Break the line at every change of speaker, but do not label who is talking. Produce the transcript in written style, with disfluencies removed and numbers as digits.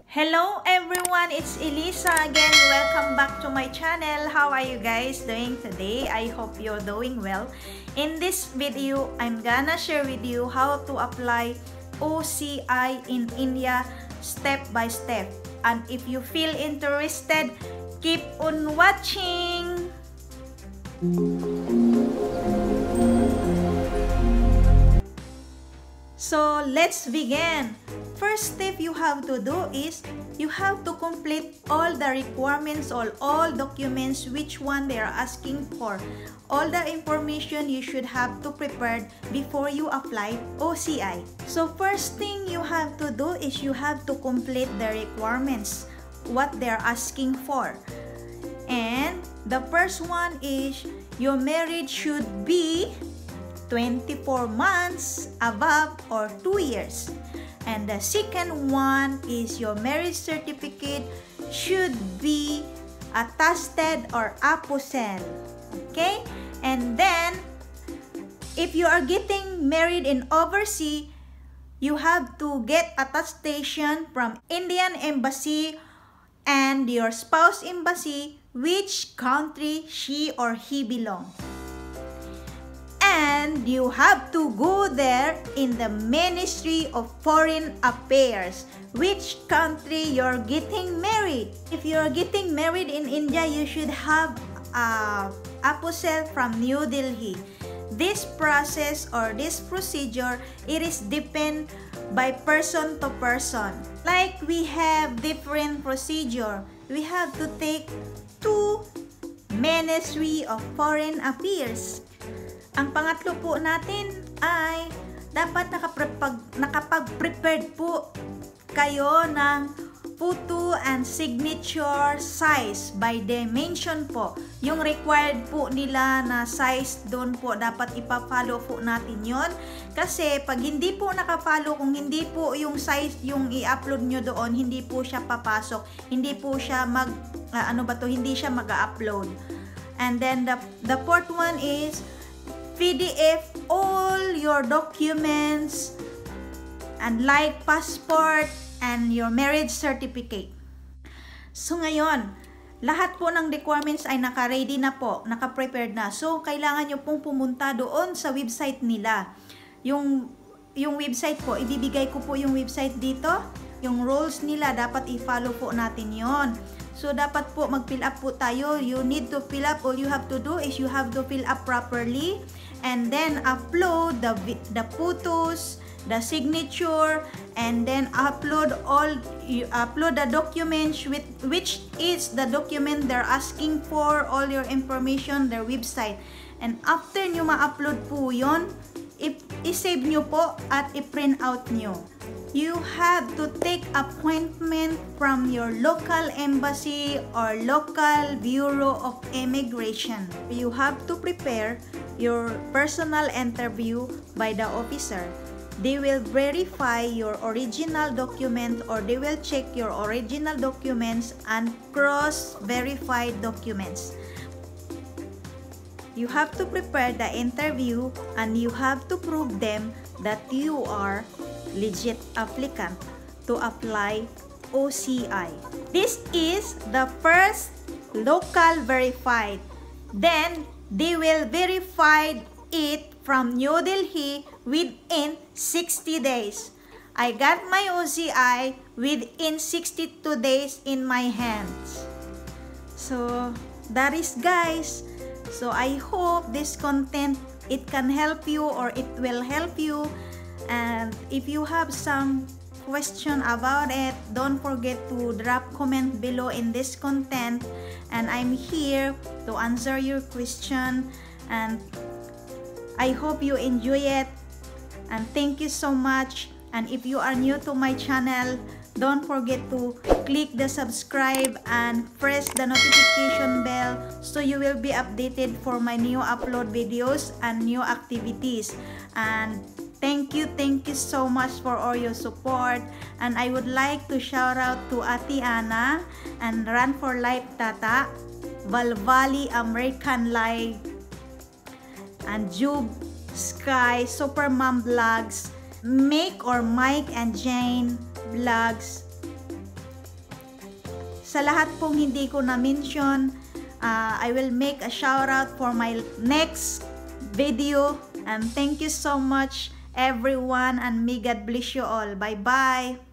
Hello everyone, it's Elisa again. Welcome back to my channel. How are you guys doing today? I hope you're doing well. In this video, I'm gonna share with you how to apply OCI in India step by step. And if you feel interested, keep on watching. So let's begin. First step you have to do is you have to complete all the requirements or all documents which one they are asking for. All the information you should have to prepare before you apply OCI. So first thing you have to do is you have to complete the requirements, what they're asking for. And the first one is your marriage should be 24 months above or 2 years. And the second one is your marriage certificate should be attested or apposed. Okay? And then, if you are getting married in overseas, you have to get attestation from Indian Embassy and your spouse embassy, which country she or he belongs. And you have to go there in the Ministry of Foreign Affairs, which country you're getting married. If you're getting married in India, you should have a apostille from New Delhi. This process or this procedure, it is depend by person to person. Like we have different procedure. We have to take to Ministry of Foreign Affairs. Ang pangatlo po natin ay dapat nakapag-prepared po kayo ng photo and signature size by dimension po. Yung required po nila na size doon po dapat ipa-follow po natin yon. Kasi pag hindi po naka-follow, kung hindi po yung size yung i-upload nyo doon, hindi po siya papasok. Hindi po siya hindi siya mag-upload. And then the fourth one is PDF all your documents and like passport and your marriage certificate. So ngayon, lahat po ng requirements ay naka-ready na po, naka-prepared na. So kailangan nyo pong pumunta doon sa website nila. Yung website po, ibibigay ko po yung website dito. Yung rules nila, dapat i-follow po natin yon. So, dapat po mag-fill up po tayo. You need to fill up. All you have to do is you have to fill up properly. And then, upload the photos, the signature, and then upload the documents which is the document they're asking for, all your information, their website. And after nyo ma-upload po yun, i-save nyo po at i-print out nyo. You have to take appointment from your local embassy or local bureau of immigration. You have to prepare your personal interview by the officer. They will verify your original document or they will check your original documents and cross-verify documents. You have to prepare the interview and you have to prove them that you are legit applicant to apply OCI. This is the first local verified. Then they will verify it from New Delhi within 60 days. I got my OCI within 62 days in my hands. So that is guys. So I hope this content it can help you or it will help you. And if you have some question about it, don't forget to drop comment below in this content. And I'm here to answer your question. And I hope you enjoy it. And thank you so much. And if you are new to my channel, don't forget to click the subscribe and press the notification bell so you will be updated for my new upload videos and new activities. And thank you so much for all your support. And I would like to shout out to Ate Ana and Run for Life Tata, Valvali American Life, and Jube Sky, Super Mom Vlogs, Make or Mike and Jane Vlogs, Sa lahat pong hindi ko na-mention, I will make a shout out for my next video. And thank you so much everyone, and may God bless you all. Bye bye.